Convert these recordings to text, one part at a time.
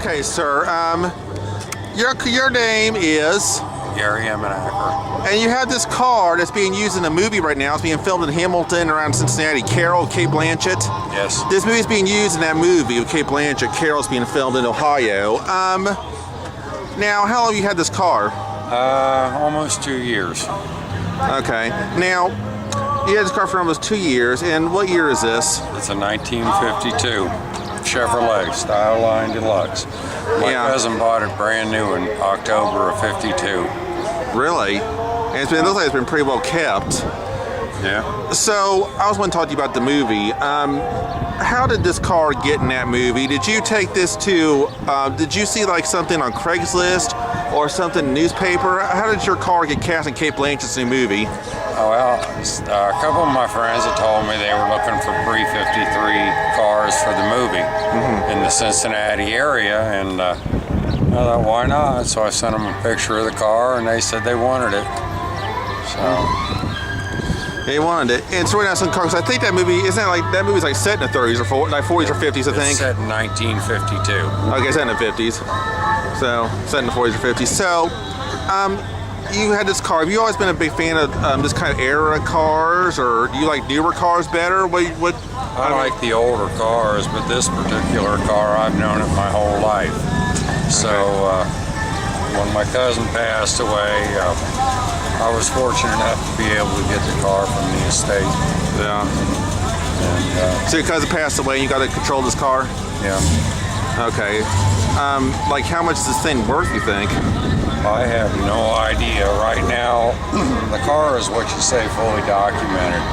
Okay, sir. Your name is Gary Emenacker. and you have this car that's being used in a movie right now. It's being filmed in Hamilton, around Cincinnati. Carol, Kate Blanchett. Yes. This movie is being used in that movie with Kate Blanchett. Carol's being filmed in Ohio. Now, how long have you had this car? Almost 2 years. Okay. Now, you had this car for almost 2 years, and what year is this? It's a 1952 Chevrolet Style Line Deluxe. My cousin bought it brand new in October of '52. Really? And it looks like it's been pretty well kept. Yeah. So, I was want to talk to you about the movie. How did this car get in that movie? Did you take this to, did you see like something on Craigslist or something in the newspaper? How did your car get cast in Kate Blanchett's new movie? Oh, well, a couple of my friends had told me they were looking for pre-53 cars for the movie in the Cincinnati area, and I thought, why not? So I sent them a picture of the car, and they said they wanted it. So they wanted it. And so we're not some cars. I think that movie, isn't it like, that movie's like set in the 30s or 40s or 50s, I think? It's set in 1952. Okay, set in the 50s. So, set in the 40s or 50s. So, you had this car. Have you always been a big fan of this kind of era cars, or do you like newer cars better? I like the older cars, but this particular car, I've known it my whole life. So, when my cousin passed away, I was fortunate enough to be able to get the car from the estate. Yeah. And, so your cousin passed away and you got to control this car? Yeah. Okay. Like how much is this thing worth, you think? I have no idea. Right now, the car is what you say fully documented.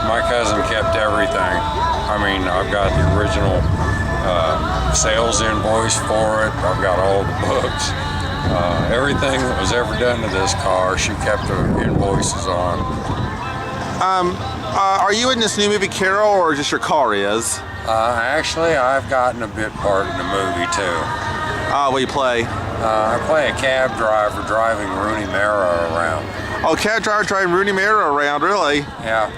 My cousin kept everything. I mean, I've got the original sales invoice for it. I've got all the books. Everything that was ever done to this car, she kept the invoices on. Are you in this new movie, Carol, or just your car is? Actually, I've gotten a bit part in the movie too. What do you play? I play a cab driver driving Rooney Mara around. Oh, cab driver driving Rooney Mara around, really? Yeah.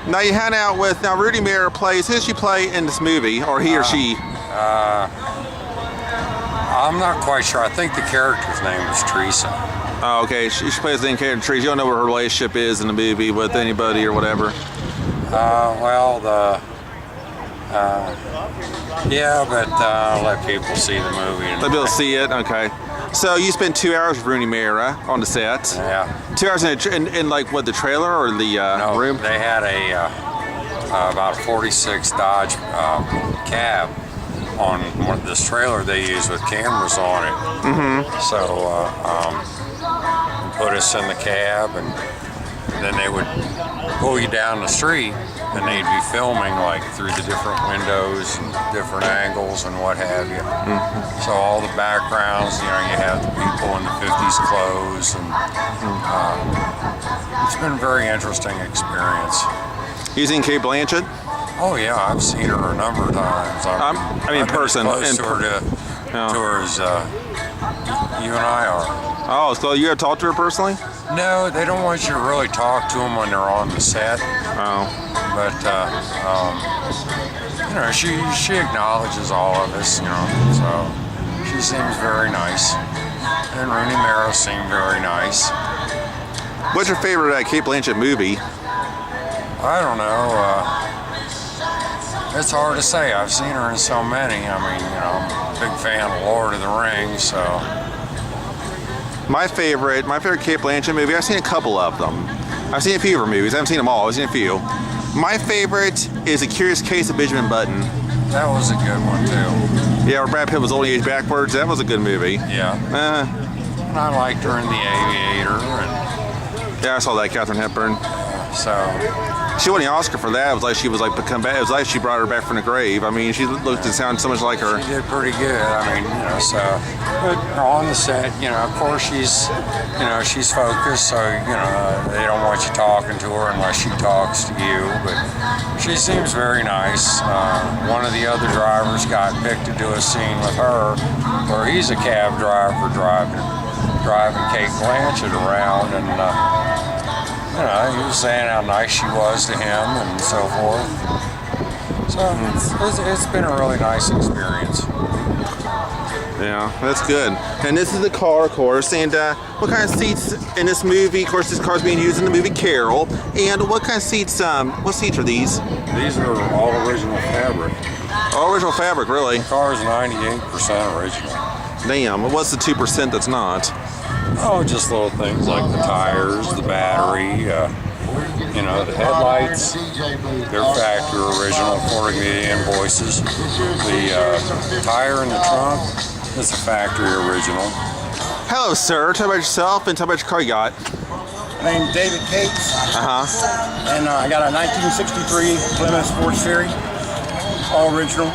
Now you hang out with, now Rooney Mara plays, who does she play in this movie, or he or she? I'm not quite sure. I think the character's name is Teresa. Oh, okay. She plays the main character, Teresa. You don't know what her relationship is in the movie with anybody or whatever? Yeah, but I'll let people see the movie. Let people see it? Okay. So you spent 2 hours with Rooney Mara on the set? Yeah. 2 hours in like, what, the trailer or the room? They had about a 46 Dodge cab on this trailer they use with cameras on it. So put us in the cab, and then they would pull you down the street, and they'd be filming like through the different windows and different angles and what have you. So all the backgrounds, you have the people in the 50s clothes, and it's been a very interesting experience. You seen Kate Blanchett? Oh yeah, I've seen her a number of times. I mean, in person. Close to her as you and I are. Oh, so you have talked to her personally? No, they don't want you to really talk to them when they're on the set. Oh. But she acknowledges all of us, so she seems very nice. And Rooney Mara seemed very nice. What's your favorite Kate Blanchett movie? I don't know. It's hard to say. I've seen her in so many. I mean, I'm a big fan of Lord of the Rings, so. My favorite Kate Blanchett movie, I've seen a couple of them. I've seen a few of her movies. I haven't seen them all. I've seen a few. My favorite is A Curious Case of Benjamin Button. That was a good one, too. Yeah, where Brad Pitt was old age backwards. That was a good movie. Yeah. And I liked her in The Aviator. Yeah, I saw that, Katharine Hepburn. So. She won the Oscar for that. It was like she was like become back. It was like she brought her back from the grave. I mean, she looked and sounded so much like her. She did pretty good. I mean, but on the set, of course she's focused, so they don't want you talking to her unless she talks to you. But she seems very nice. One of the other drivers got picked to do a scene with her, where he's a cab driver driving Kate Blanchett around, and. He was saying how nice she was to him and so forth. So it's been a really nice experience. Yeah, that's good. And this is the car, of course. And what kind of seats in this movie? Of course, this car's being used in the movie Carol. And what kind of seats? What seats are these? These are all original fabric. All original fabric, really? The car is 98% original. Damn. What's the 2% that's not? Oh, just little things like the tires, the battery, you know, the headlights. They're factory original according to the invoices. The tire in the trunk is a factory original. Hello, sir. Tell about yourself and tell about your car you got. My name's David Cates. Uh-huh. And I got a 1963 Plymouth Sports Series, all original.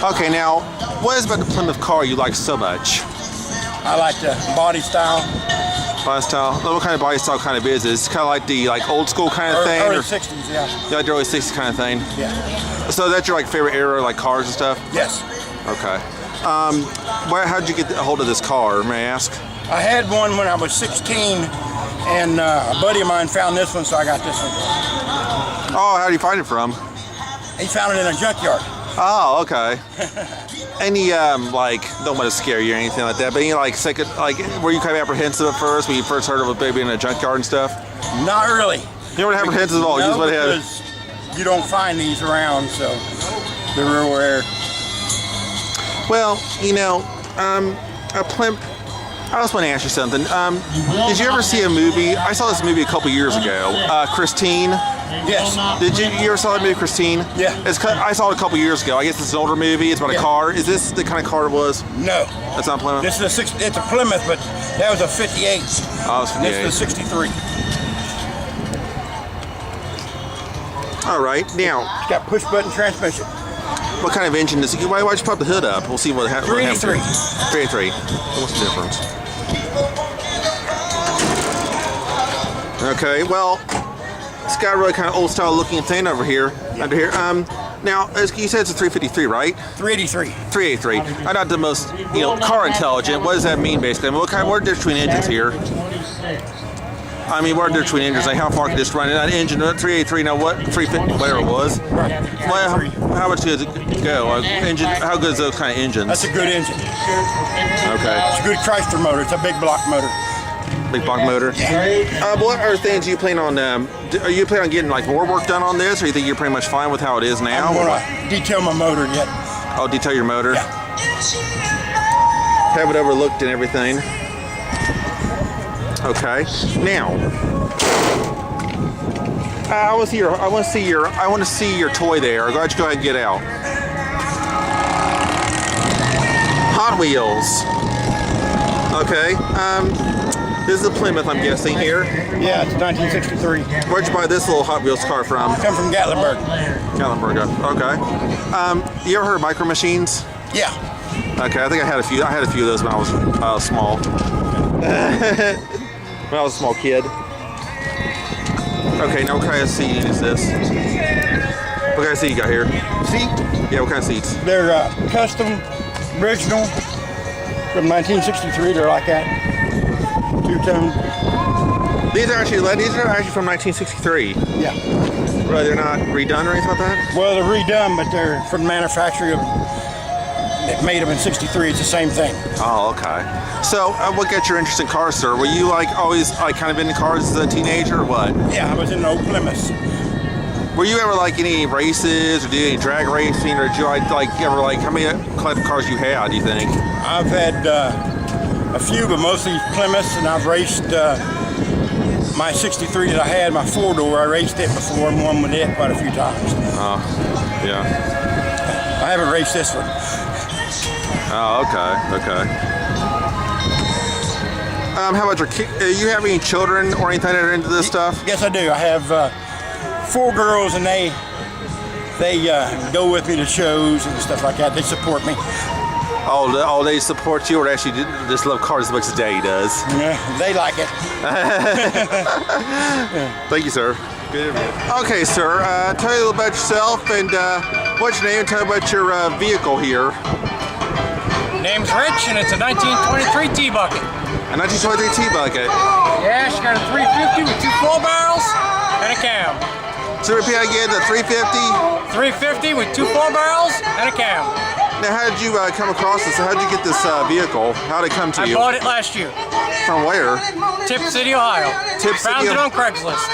Okay, now, what is about the Plymouth car you like so much? I like the body style. Body style? What kind of body style kind of is it? It's kind of like the old school kind of thing? Early or 60s, yeah. you like the early 60s kind of thing? Yeah. So that's your favorite era, like cars and stuff? Yes. Okay. How'd you get a hold of this car, may I ask? I had one when I was 16, and a buddy of mine found this one, so I got this one. Oh, how did you find it from? He found it in a junkyard. Oh, okay. Any don't want to scare you or anything like that, but any were you kind of apprehensive at first when you first heard of a baby in a junkyard and stuff? Not really. You weren't apprehensive at all. You just went ahead. Because you don't find these around, so they're real rare. Well, I just want to ask you something. Did you ever see a movie? I saw this movie a couple years ago. Christine. Yes. Did you ever saw that movie, Christine? Yeah. I saw it a couple years ago. I guess it's an older movie. It's about a car. Is this the kind of car it was? No. That's not Plymouth? This is it's a Plymouth, but that was a 58. Oh, it's 58. This is a 63. All right. Now, It's got push button transmission. what kind of engine is it? Why don't you pop the hood up? We'll see what happens. 383. 383. What's the difference? Okay. Well, it's got a really kind of old style looking thing under here. Now, as you said, it's a 353, right? 383. 383. I'm not the most, car intelligent. What does that mean, basically? I mean, what are the difference between engines here? I mean, what are the difference between engines? Like, how far can this run? That engine, 383, now what? 350, whatever it was. Right. Well, how much does it go? How good is those kind of engines? That's a good engine. Okay. It's a good Chrysler motor. It's a big block motor. Big block motor. What are things you plan on? Are you planning on getting more work done on this, or you think you're pretty much fine with how it is now? I'm going to detail my motor yet. Oh, detail your motor. Yeah. Have it overlooked and everything. Okay. Now, I want to see your toy there. Why don't you go ahead and get out? Hot Wheels. Okay. This is a Plymouth, I'm guessing here. Yeah, it's 1963. Where'd you buy this little Hot Wheels car from? Come from Gatlinburg. Gatlinburg. Okay. You ever heard of Micro Machines? Yeah. Okay, I think I had a few. I had a few of those when I was small. When I was a small kid. Okay, now what kind of seat is this? What kind of seat you got here? See? Yeah, what kind of seats? They're custom, original, from 1963. They're like that. Two-tone. These are actually from 1963. Yeah. Right, they're not redone or anything like that? Well, they're redone, but they're from the manufacturer that made them in 63. It's the same thing. Oh, okay. So, what got your interest in cars, sir? Were you always kind of into cars as a teenager, or what? Yeah, I was in old Plymouth. Were you ever any races or did any drag racing, or did you how many collector cars you had? Do you think? I've had a few, but mostly Plymouths, and I've raced my 63 that I had, my four-door. I raced it before and won with it quite a few times. Oh, yeah. I haven't raced this one. Oh, okay. How about you have any children or anything that are into this stuff? Yes, I do. I have 4 girls, and they go with me to shows and stuff like that. They support me. Oh, they support you, or actually just love cars as much as Daddy does? Yeah, they like it. Thank you, sir. Good. Okay, sir. Tell me a little about yourself and what's your name, and tell me about your vehicle here. Name's Rich, and it's a 1923 T-Bucket. A 1923 T-Bucket. Yeah, she got a 350 with 2 full barrels and a cam. So repeat again, the 350? 350 with 2 full barrels and a cam. Now, how did you come across this? How did you get this vehicle? How did it come to I you? bought it last year. From where? Tip City, Ohio. Found it on Craigslist.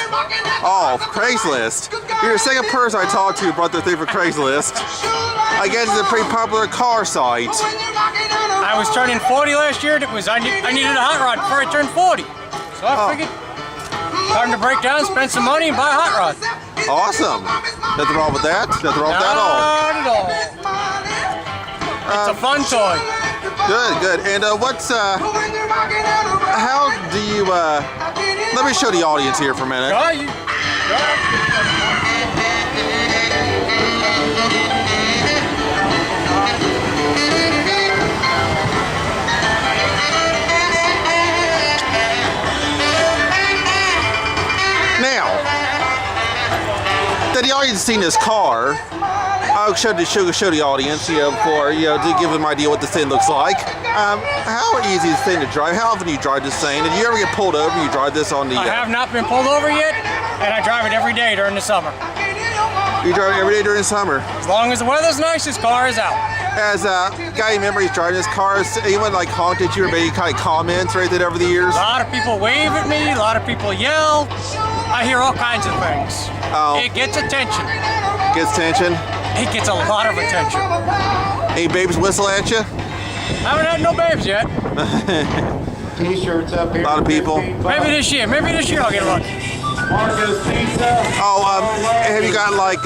Oh, Craigslist. You're the second person I talked to who brought their thing for Craigslist. I guess it's a pretty popular car site. I was turning 40 last year. I needed a hot rod before I turned 40. So I figured, time to break down, spend some money, and buy a hot rod. Awesome. Nothing wrong with that. Nothing wrong with that at all. Not at all. It's a fun toy. Good. And how do you, let me show the audience here for a minute. Now, that the audience has seen this car, I'll show the audience, before, to give them an idea what this thing looks like. How easy is this thing to drive? How often do you drive this thing? Did you ever get pulled over and you drive this on the... I have not been pulled over yet, and I drive it every day during the summer. You drive it every day during the summer? As long as the weather's nice, this car is out. As a guy, remember he's driving this car, has anyone like honked at you or made any kind of comments or anything over the years? A lot of people wave at me, a lot of people yell. I hear all kinds of things. Oh. It gets attention. Gets attention? It gets a lot of attention. Any babes whistle at you? Haven't had no babes yet. T-shirts up here. A lot of people. Maybe this year I'll get lucky. Oh, have you got like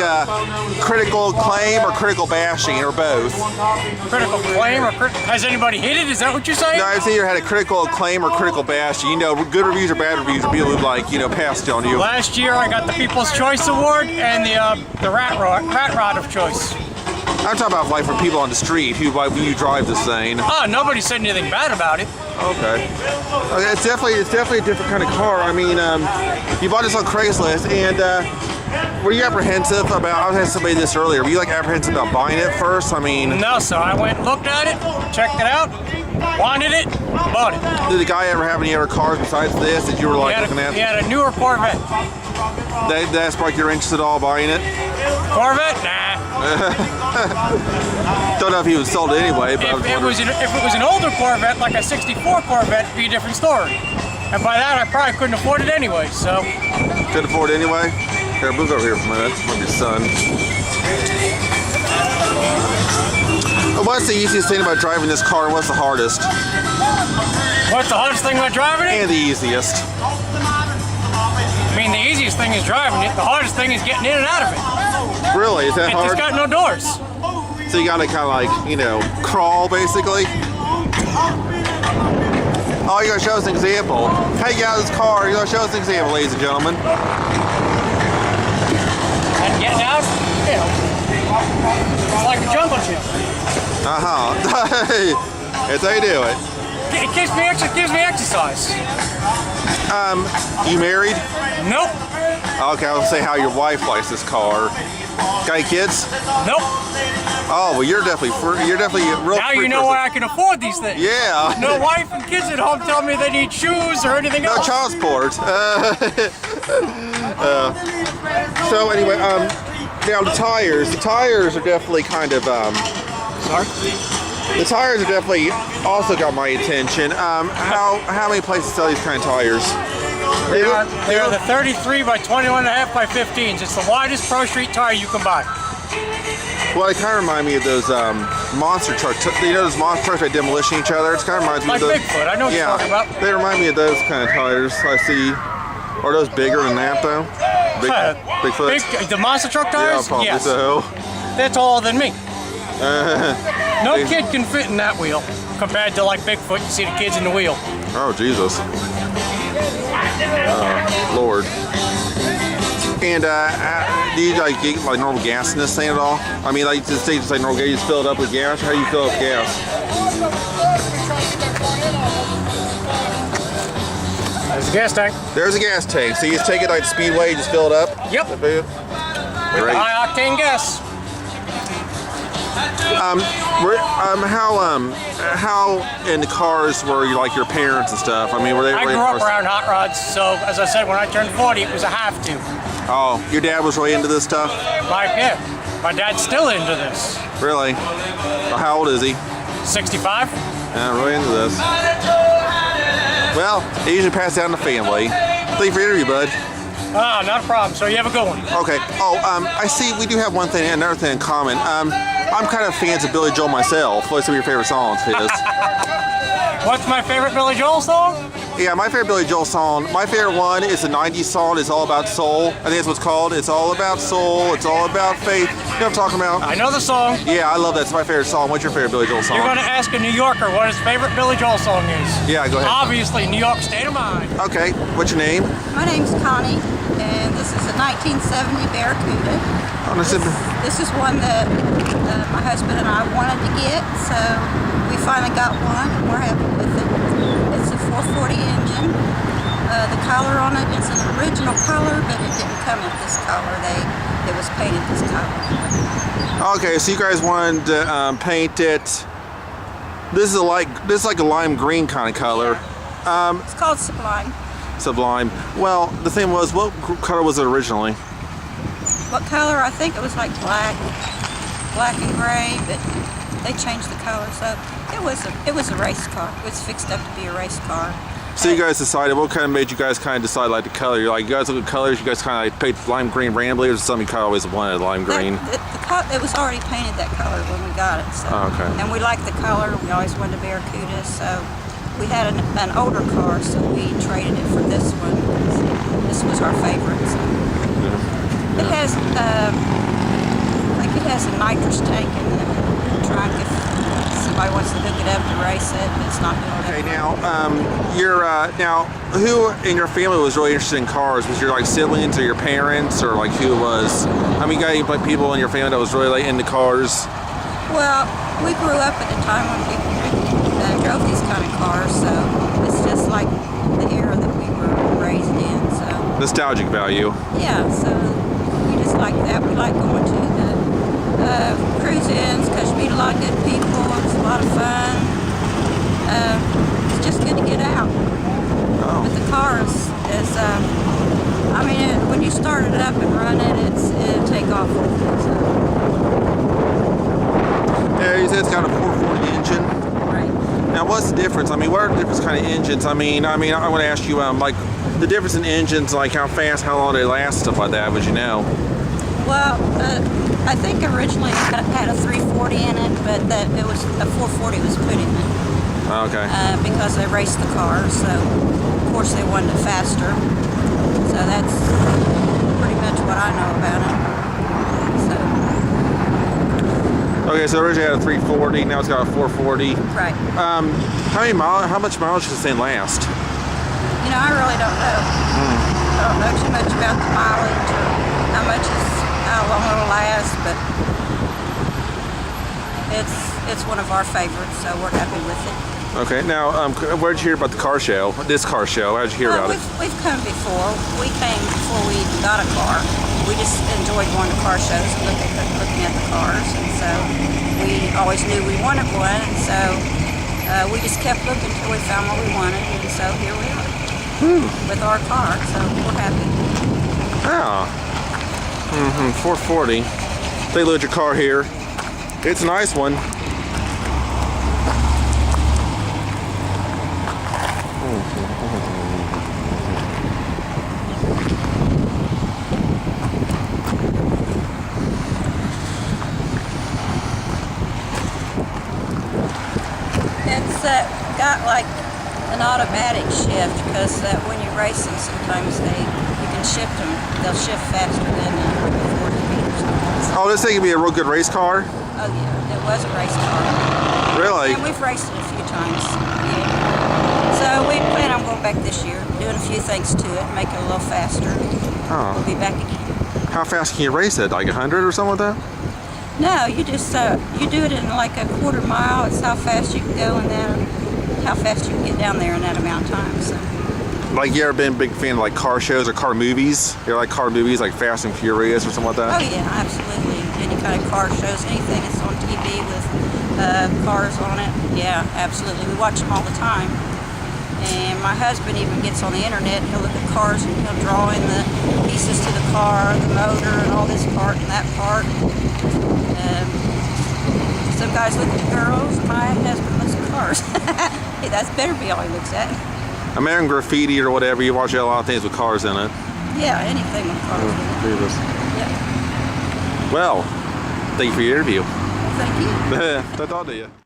critical acclaim or critical bashing or both? Critical acclaim or has anybody hit it? Is that what you're saying? No, I've either had a critical acclaim or critical bashing. Good reviews or bad reviews, or people who passed on you. Last year I got the People's Choice Award and the Rat Rod of Choice. I'm talking about like for people on the street who when you drive this thing. Oh, nobody said anything bad about it. Okay. It's definitely a different kind of car. I mean, you bought this on Craigslist, and were you apprehensive about? I was asking somebody this earlier. Were you like apprehensive about buying it first? I mean, no. So I went and looked at it, checked it out, wanted it, bought it. Did the guy ever have any other cars besides this that you were like looking at? He had a newer Corvette. That sparked your interest at all buying it? Corvette? Nah. Don't know if he was sold it anyway, but if it was an older Corvette, like a '64 Corvette, it'd be a different story. And by that, I probably couldn't afford it anyway. So. Couldn't afford it anyway. Here, move over here for a minute. Might be son. What's the easiest thing about driving this car, and what's the hardest? What's the hardest thing about driving it? And the easiest. I mean, the easiest thing is driving it. The hardest thing is getting in and out of it. Really? Is that hard? It's got no doors. So you gotta kind of like, crawl basically? Oh, you're gonna show us an example. How you get out of this car? You're gonna show us an example, ladies and gentlemen. And getting out, it's like a jungle gym. That's how you do it. It gives me exercise. You married? Nope. Okay, I was gonna say how your wife likes this car. Got any kids? Nope. Oh, well, you're definitely real. Now you know why I can afford these things. Yeah. No wife and kids at home tell me they need shoes or anything No else. child support. So anyway, now the tires. The tires are definitely kind of Sorry? The tires are definitely also got my attention. How many places sell these kind of tires? They are the 33 by 21.5 by 15s. It's the widest Pro Street tire you can buy. Well, they kind of remind me of those monster trucks. Those monster trucks that demolition each other. It kind of reminds me Like of those. Bigfoot. I know what you're talking about. They remind me of those kind of tires. I see. Are those bigger than that though? Bigfoot. The monster truck tires? Yeah, probably yes. so. They're taller than me. No kid can fit in that wheel compared to like Bigfoot. You see the kids in the wheel. Oh Jesus. Lord. And do you like get like normal gas in this thing at all? I mean, like just say normal gas, you just fill it up with gas, or how do you fill up gas? There's a gas tank. There's a gas tank. So you just take it like the Speedway, you just fill it up? Yep. Great. High octane gas. How in the cars were you like your parents and stuff? I mean, were they? I grew up around hot rods, so as I said, when I turned 40, it was a have to. Oh, your dad was really into this stuff? Yeah. My dad's still into this. Really? Well, how old is he? 65? Yeah, really into this. Well, it usually passes down the family. Thank you for the interview, bud. Ah, not a problem. So you have a good one. Okay. Oh, I see we do have another thing in common. I'm kind of fans of Billy Joel myself. What's some of your favorite songs of his? What's my favorite Billy Joel song? Yeah, my favorite Billy Joel song. My favorite one is a 90s song. It's all about soul. I think that's what it's called. It's all about soul. It's all about faith. You know what I'm talking about? I know the song. Yeah, I love that. It's my favorite song. What's your favorite Billy Joel song? You're going to ask a New Yorker what his favorite Billy Joel song is. Yeah, go ahead. Obviously, New York State of Mind. Okay. What's your name? My name's Connie, and this is a 1970 Barracuda. Oh, This is one that my husband and I wanted to get, so we finally got one, and we're happy with it. It's a 440 engine. The color on it is an original color, but it didn't come in this color. It was painted this color. Okay, so you guys wanted to paint it. This is like a lime green kind of color. It's called Sublime. Sublime. Well, the thing was, what color was it originally? What color? I think it was like black and gray, but they changed the color. So it was a race car. It was fixed up to be a race car. So you guys decided, what kind of made you guys kind of decide like the color? You're like, you guys look at colors, you guys kind of like paint lime green randomly, or something you kind of always wanted lime green? It was already painted that color when we got it. So. Oh, okay. And we liked the color. We always wanted a Barracuda, so we had an older car, so we traded it for this one. This was our favorite. So. It has it has a nitrous tank in the trunk if somebody wants to hook it up to race it, but it's not doing Okay, that. now who in your family was really interested in cars? Was your like siblings or your parents, or like who was? I mean, you got any like people in your family that was really like into cars? Well, we grew up at a time when people drove these kind of cars, so it's just like the era that we were raised in. So Nostalgic value. yeah, so we just like that. We like going to the cruise-ins because you meet a lot of good people. It's a lot of fun. It's just good to get out. Oh. But the car is I mean, when you start it up and run it, it'll take off with it. So. Yeah, you said it's got a 440 engine. Right. Now, what's the difference? I mean, what are the different kind of engines? I want to ask you, like, the difference in engines, like how fast, how long they last, stuff like that. Would you know? Well, I think originally it had a 340 in it, but it was a 440 was put in it. Okay. Because they raced the car, so of course they wanted it faster. So that's pretty much what I know about it. So. Okay, so originally it had a 340, now it's got a 440. Right. How much mileage does this thing last? You know, I really don't know. I don't know too much about the mileage or how long it'll last, but it's one of our favorites, so we're happy with it. Okay, now where did you hear about the car show? This car show? How did you hear about it? We've come before. We came before we even got a car. We just enjoyed going to car shows and looking at the cars, and so we always knew we wanted one, and so we just kept looking until we found what we wanted, and so here we are with our car. So we're happy. Oh. 440. Take a look at your car here. It's a nice one. It's got like an automatic shift because when you race them, sometimes you can shift them. They'll shift faster than 4 speed or something. Oh, this thing can be a real good race car? Oh yeah, it was a race car. Really? And we've raced it a few times. Yeah. So we plan on going back this year, doing a few things to it, make it a little faster. Oh. We'll be back again. How fast can you race it? Like 100 or something like that? No, you just you do it in like a quarter mile. It's how fast you can go and then how fast you can get down there in that amount of time. So. Like, you ever been a big fan of like car shows or car movies? You like car movies like Fast and Furious or something like that? Oh yeah, absolutely. Any kind of car shows, anything that's on TV with cars on it. Yeah, absolutely. We watch them all the time. And my husband even gets on the internet and he'll look at cars and he'll draw in the pieces to the car, the motor, and all this part and that part. Some guys look at girls. My husband looks at cars. Hey, that's better be all he looks at. American Graffiti or whatever, you watch a lot of things with cars in it. Yeah, anything with cars in it. Jesus. Yeah. Well, thank you for your interview. Well, thank you. Ta-ta to you.